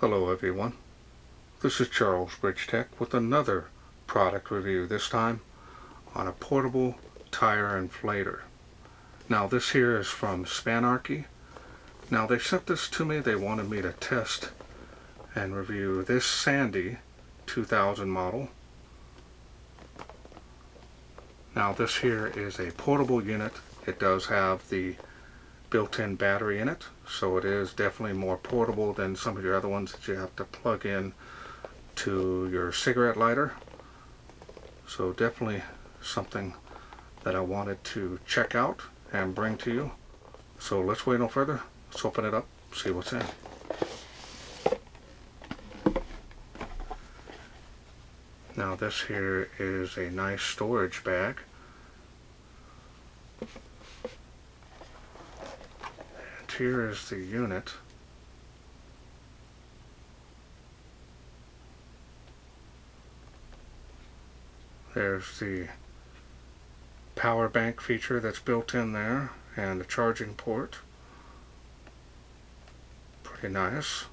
Hello everyone, this is Charles BridgTec with another product review, this time on a portable tire inflator. Now this here is from Spanarci. Now they sent this to me, they wanted me to test and review this Sandy 2000 model. Now this here is a portable unit. It does have the built-in battery in it, so it is definitely more portable than some of your other ones that you have to plug in to your cigarette lighter. So definitely something that I wanted to check out and bring to you. So let's wait no further. Let's open it up, see what's in. Now this here is a nice storage bag. Here is the unit. There's the power bank feature that's built in there and the charging port. Pretty nice.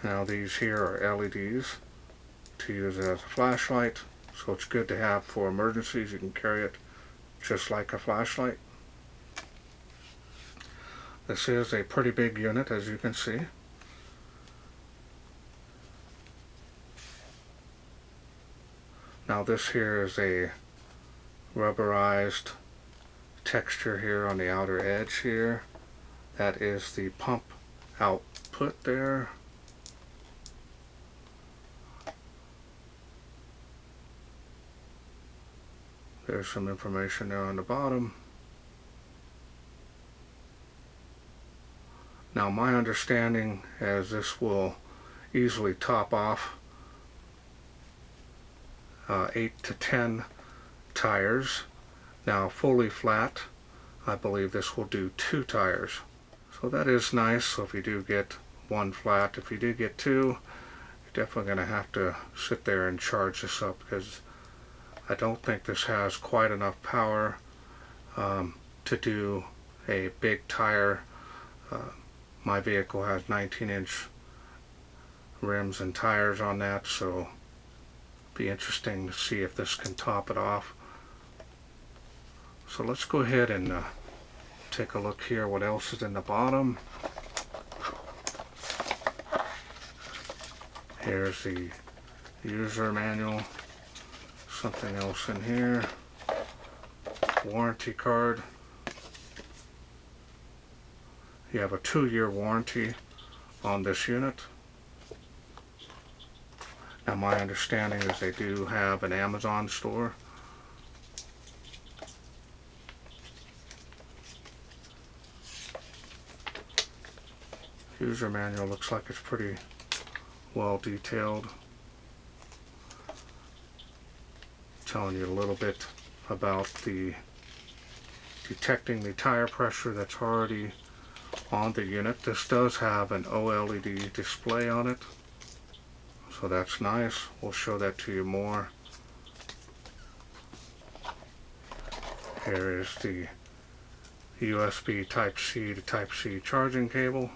Now these here are LEDs to use as a flashlight, so it's good to have for emergencies. You can carry it just like a flashlight. This is a pretty big unit, as you can see. Now this here is a rubberized texture here on the outer edge here. That is the pump output there. There's some information there on the bottom. Now my understanding is this will easily top off 8 to 10 tires. Now fully flat, I believe this will do 2 tires. So that is nice. So if you do get one flat, if you do get 2, you're definitely going to have to sit there and charge this up, because I don't think this has quite enough power to do a big tire. My vehicle has 19-inch rims and tires on that, so be interesting to see if this can top it off. So let's go ahead and take a look here what else is in the bottom. Here's the user manual. Something else in here. Warranty card. You have a 2-year warranty on this unit. Now my understanding is they do have an Amazon store. User manual looks like it's pretty well detailed. Telling you a little bit about the detecting the tire pressure that's already on the unit. This does have an OLED display on it, so that's nice. We'll show that to you more. Here is the USB Type-C to Type-C charging cable,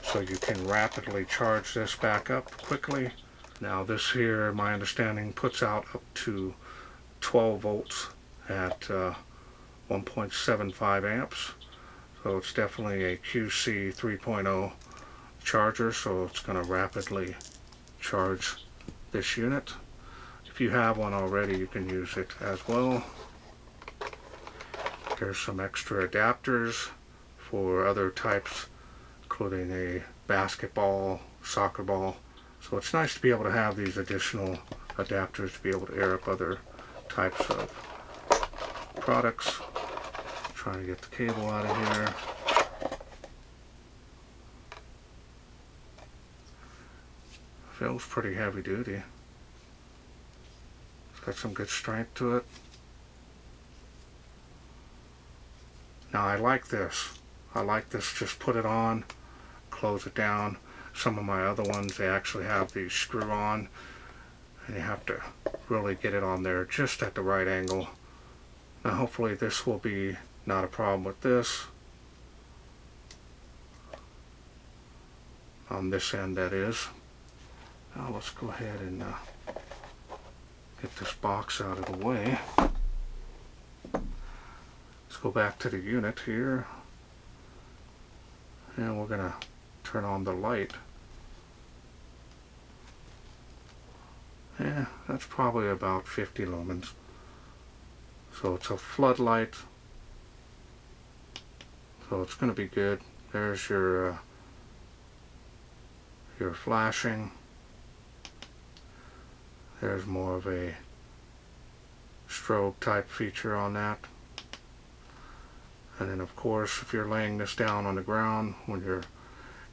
so you can rapidly charge this back up quickly. Now this here, my understanding, puts out up to 12 volts at 1.75 amps. So it's definitely a QC 3.0 charger, so it's going to rapidly charge this unit. If you have one already, you can use it as well. There's some extra adapters for other types, including a basketball, soccer ball. So it's nice to be able to have these additional adapters to be able to air up other types of products. Trying to get the cable out of here. Feels pretty heavy duty. It's got some good strength to it. Now I like this. I like this, just put it on, close it down. Some of my other ones, they actually have the screw on, and you have to really get it on there just at the right angle. Now hopefully this will be not a problem with this. on this end, that is. Now let's go ahead and get this box out of the way. Let's go back to the unit here, and we're going to turn on the light. Yeah, that's probably about 50 lumens. So it's a floodlight, so it's going to be good. There's your flashing. There's more of a strobe type feature on that. And then of course, if you're laying this down on the ground when you're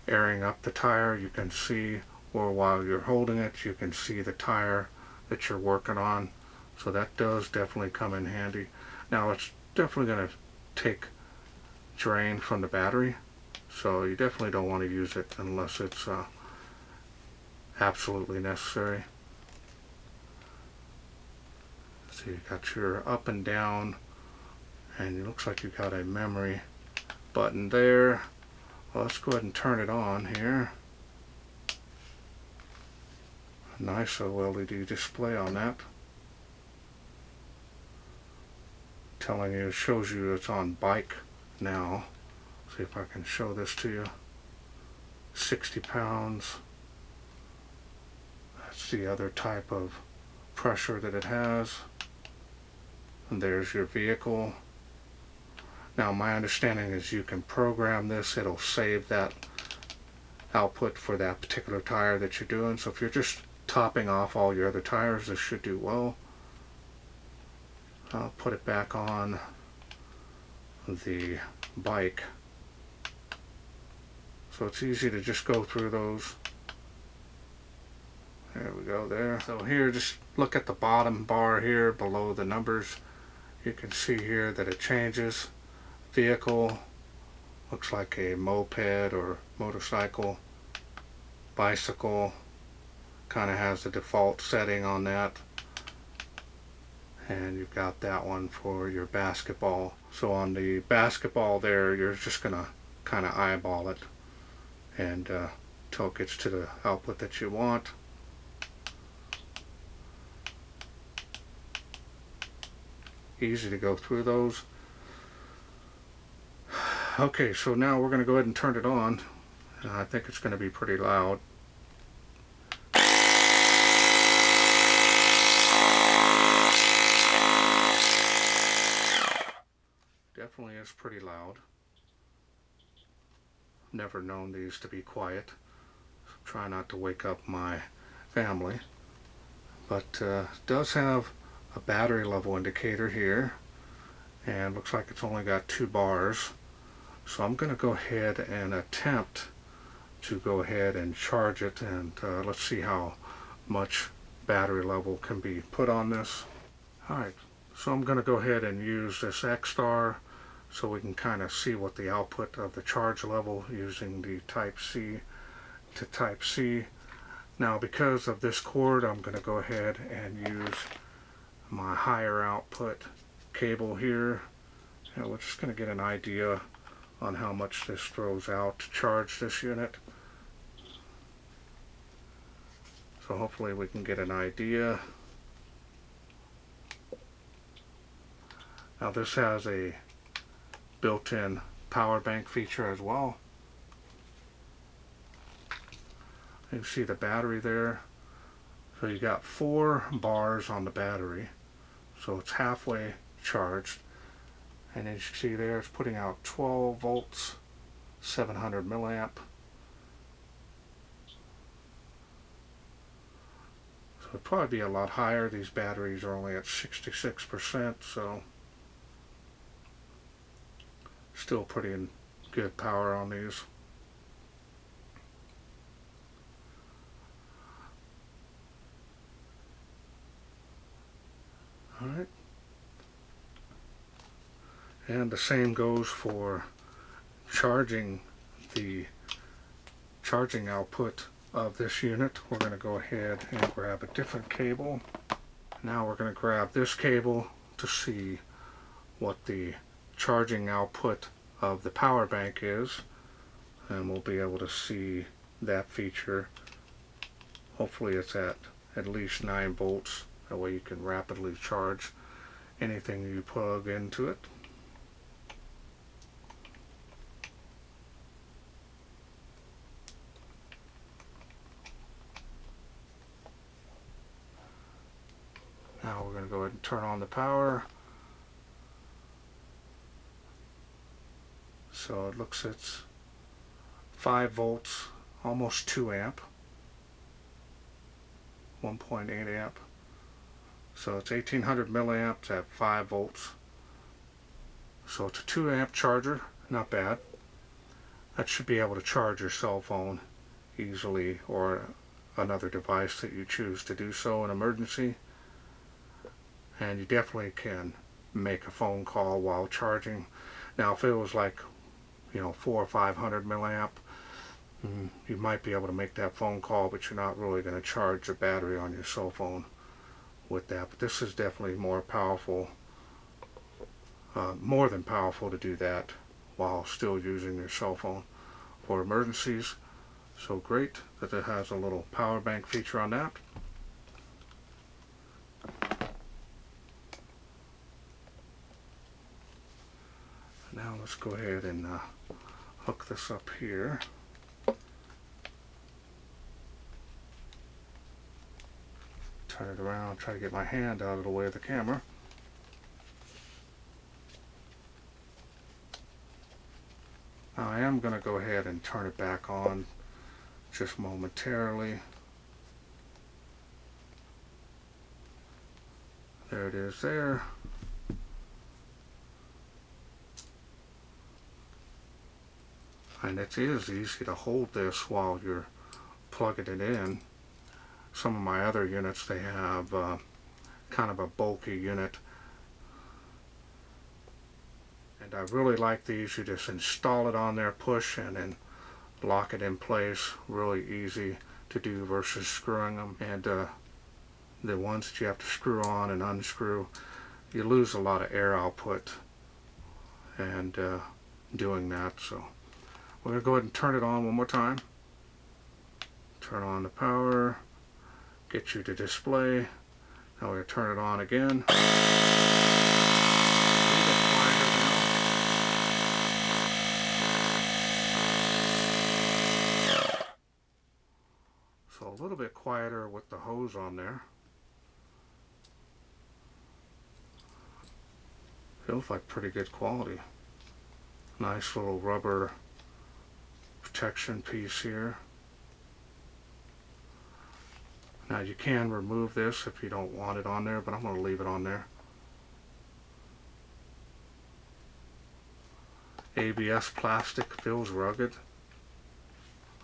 airing up the tire, you can see, or while you're holding it, you can see the tire that you're working on. So that does definitely come in handy. Now it's definitely going to take drain from the battery, so you definitely don't want to use it unless it's absolutely necessary. So you got your up and down, and it looks like you got a memory button there. Well, let's go ahead and turn it on here. A nice OLED display on that. Telling you, shows you it's on bike now. See if I can show this to you. 60 pounds. That's the other type of pressure that it has. And there's your vehicle. Now my understanding is you can program this, it'll save that output for that particular tire that you're doing. So if you're just topping off all your other tires, this should do well. I'll put it back on the bike. So it's easy to just go through those. There we go there. So here, just look at the bottom bar here below the numbers. You can see here that it changes. Vehicle looks like a moped or motorcycle. Bicycle kind of has the default setting on that. And you've got that one for your basketball. So on the basketball there, you're just going to kind of eyeball it and until it gets to the output that you want. Easy to go through those. Okay, so now we're going to go ahead and turn it on. I think it's going to be pretty loud. Definitely is pretty loud. Never known these to be quiet. So try not to wake up my family. But it does have a battery level indicator here, and looks like it's only got 2 bars. So I'm going to go ahead and attempt to go ahead and charge it, and let's see how much battery level can be put on this. Alright, so I'm going to go ahead and use this X-Star so we can kind of see what the output of the charge level using the Type C to Type C. Now because of this cord, I'm going to go ahead and use my higher output cable here, and we're just going to get an idea on how much this throws out to charge this unit. So hopefully we can get an idea. Now this has a built-in power bank feature as well. You can see the battery there. So you got 4 bars on the battery, so it's halfway charged. And as you can see there, it's putting out 12 volts, 700 milliamp. So it'd probably be a lot higher. These batteries are only at 66%, so still pretty good power on these. Alright. And the same goes for charging the charging output of this unit. We're going to go ahead and grab a different cable. Now we're going to grab this cable to see what the charging output of the power bank is, and we'll be able to see that feature. Hopefully it's at least 9 volts. That way you can rapidly charge anything you plug into it. Now we're going to go ahead and turn on the power. So it looks it's 5 volts, almost 2 amp, 1.8 amp. So it's 1800 milliamps at 5 volts. So it's a 2 amp charger, not bad. That should be able to charge your cell phone easily, or another device that you choose to do so in emergency. And you definitely can make a phone call while charging. Now if it was like, you know, 400 or 500 milliamp, you might be able to make that phone call, but you're not really going to charge the battery on your cell phone with that. But this is definitely more powerful, more than powerful to do that while still using your cell phone for emergencies. So great that it has a little power bank feature on that. Now let's go ahead and hook this up here. Turn it around, try to get my hand out of the way of the camera. Now I am going to go ahead and turn it back on just momentarily. There it is there. And it is easy to hold this while you're plugging it in. Some of my other units, they have kind of a bulky unit. And I really like these. You just install it on there, push, and then lock it in place. Really easy to do versus screwing them. And the ones that you have to screw on and unscrew, you lose a lot of air output and doing that. So we're going to go ahead and turn it on one more time. Turn on the power, get you to display. Now we're going to turn it on again. A little bit quieter now. So a little bit quieter with the hose on there. Feels like pretty good quality. Nice little rubber protection piece here. Now you can remove this if you don't want it on there, but I'm going to leave it on there. ABS plastic, feels rugged.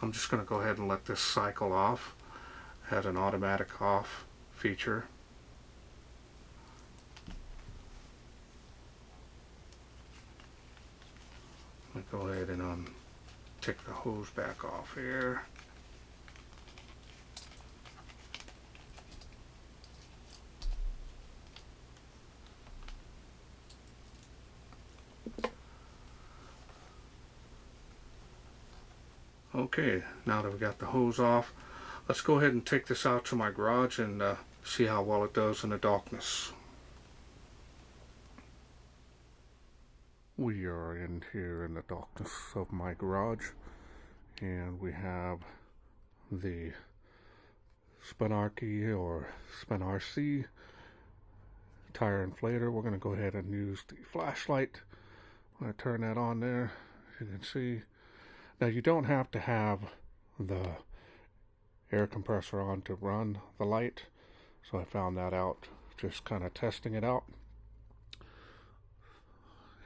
I'm just going to go ahead and let this cycle off. It has an automatic off feature. Let me go ahead and take the hose back off here. Okay, now that we got the hose off, let's go ahead and take this out to my garage and see how well it does in the darkness. We are in here in the darkness of my garage, and we have the Spanarci or Spanarci tire inflator. We're going to go ahead and use the flashlight. I'm going to turn that on there, as you can see. Now you don't have to have the air compressor on to run the light, so I found that out just kind of testing it out.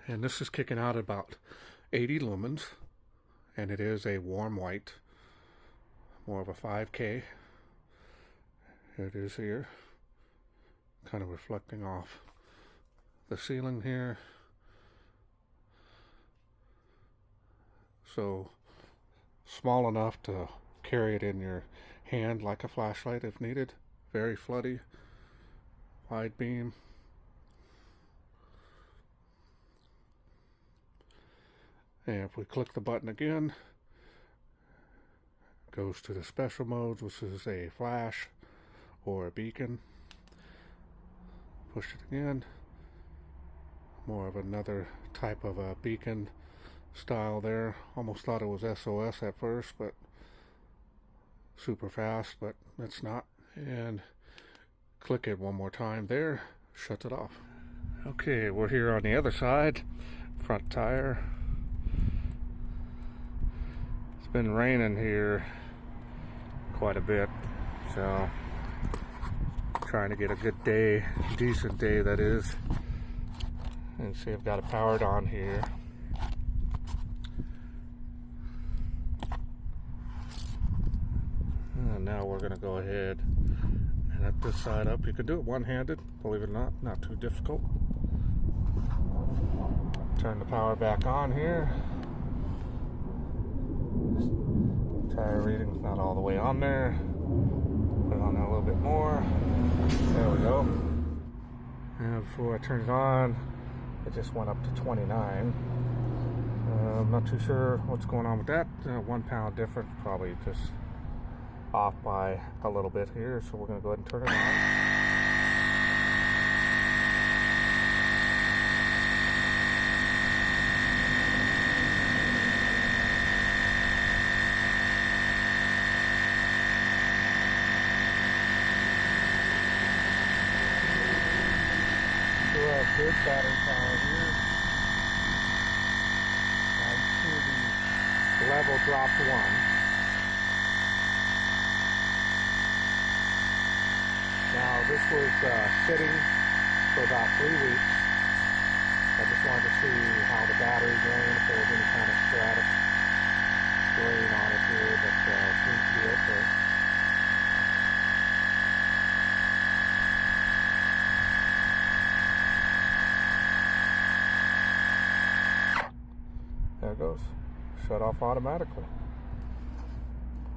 And this is kicking out at about 80 lumens, and it is a warm white, more of a 5K. Here it is here, kind of reflecting off the ceiling here. So small enough to carry it in your hand like a flashlight if needed. Very floody, wide beam. And if we click the button again, you goes to the special modes, which is a flash or a beacon. Push it again. More of another type of a beacon style there. Almost thought it was SOS at first, but super fast, but it's not. And click it one more time there, shuts it off. Okay, we're here on the other side, front tire. It's been raining here quite a bit, so trying to get a good day, decent day that is. And see, I've got it powered on here. And now we're going to go ahead and let this side up. You can do it one-handed, believe it or not too difficult. Turn the power back on here. Tire reading's not all the way on there. Put it on there a little bit more. There we go. And before I turn it on, it just went up to 29. I'm not too sure what's going on with that. 1 pound difference, probably just off by a little bit here. So we're going to go ahead and turn it on. Good battery power here. Now you see the level dropped 1. Now this was sitting for about 3 weeks. I just wanted to see how the battery drained, if there was any kind of static drain on it here, but it seems to be okay. There it goes. Shut off automatically.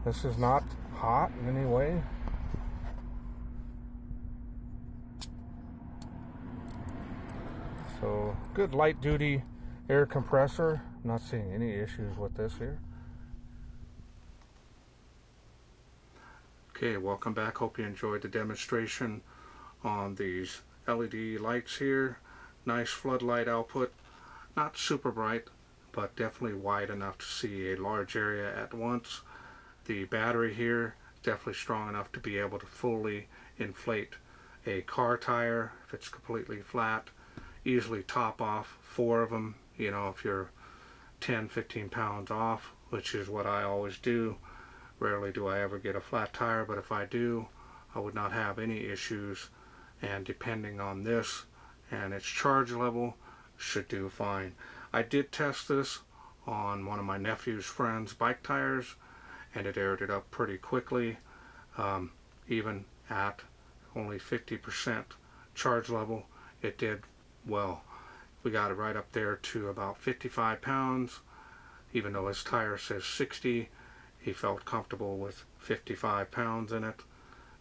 This is not hot in any way. So, good light duty air compressor. I'm not seeing any issues with this here. Okay, welcome back. Hope you enjoyed the demonstration on these LED lights here. Nice floodlight output. Not super bright, but definitely wide enough to see a large area at once. The battery here definitely strong enough to be able to fully inflate a car tire if it's completely flat. Easily top off 4 of them, you know, if you're 10-15 pounds off, which is what I always do. Rarely do I ever get a flat tire, but if I do, I would not have any issues. And depending on this and its charge level, should do fine. I did test this on one of my nephew's friend's bike tires, and it aired it up pretty quickly, even at only 50% charge level. It did well. We got it right up there to about 55 pounds. Even though his tire says 60, he felt comfortable with 55 pounds in it.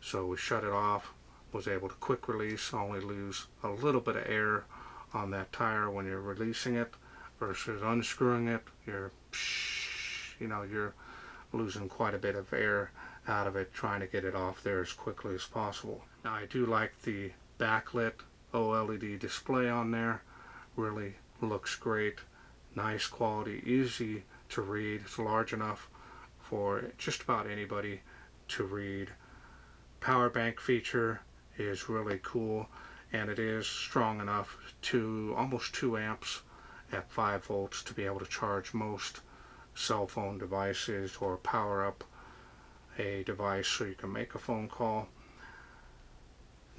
So we shut it off, was able to quick release, only lose a little bit of air on that tire when you're releasing it versus unscrewing it. You're losing quite a bit of air out of it, trying to get it off there as quickly as possible. Now I do like the backlit OLED display on there. Really looks great. Nice quality, easy to read. It's large enough for just about anybody to read. Power bank feature is really cool, and it is strong enough to almost 2 amps at 5 volts to be able to charge most cell phone devices or power up a device so you can make a phone call.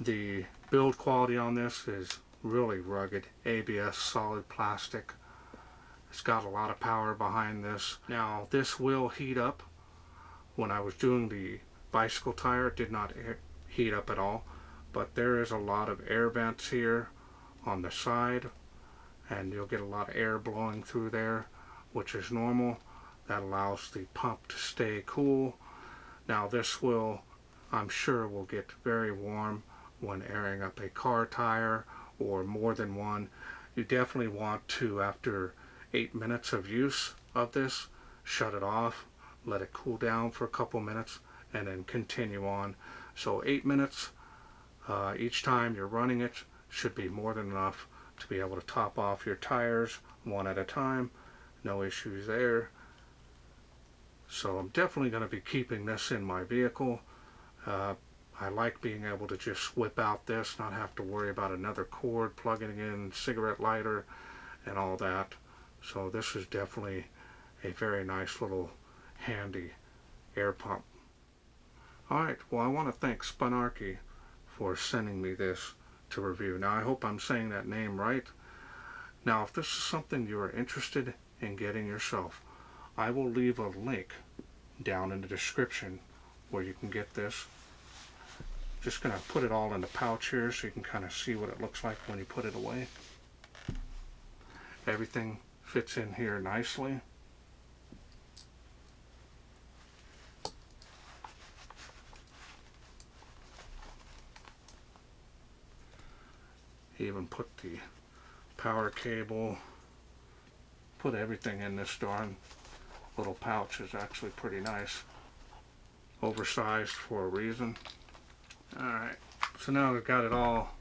The build quality on this is really rugged. ABS solid plastic. It's got a lot of power behind this. Now this will heat up. When I was doing the bicycle tire, it did not heat up at all, but there is a lot of air vents here on the side, and you'll get a lot of air blowing through there, which is normal. That allows the pump to stay cool. Now this will, I'm sure, will get very warm when airing up a car tire or more than one. You definitely want to, after 8 minutes of use of this, shut it off let it cool down for a couple minutes, and then continue on. So 8 minutes each time you're running it should be more than enough to be able to top off your tires one at a time. No issues there. So I'm definitely going to be keeping this in my vehicle. I like being able to just whip out this, not have to worry about another cord, plugging in, cigarette lighter, and all that. So this is definitely a very nice little handy air pump. Alright, well I want to thank Spanarci for sending me this to review. Now I hope I'm saying that name right. Now if this is something you are interested in getting yourself, I will leave a link down in the description where you can get this. Just going to put it all in the pouch here so you can kind of see what it looks like when you put it away. Everything fits in here nicely. Even put the power cable, put everything in this darn little pouch. Is actually pretty nice. Oversized for a reason. Alright, so now we've got it all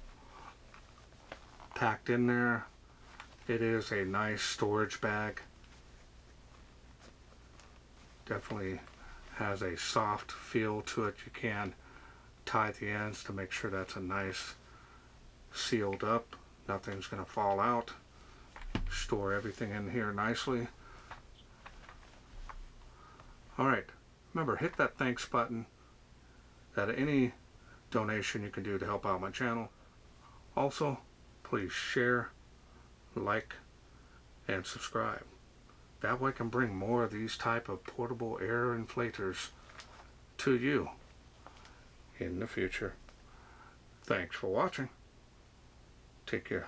packed in there. It is a nice storage bag. Definitely has a soft feel to it. You can tie the ends to make sure that's a nice sealed up. Nothing's going to fall out. Store everything in here nicely. Alright, remember, hit that thanks button. That any donation you can do to help out my channel. Also, please share, like, and subscribe. That way I can bring more of these type of portable air inflators to you in the future. Thanks for watching. Take care.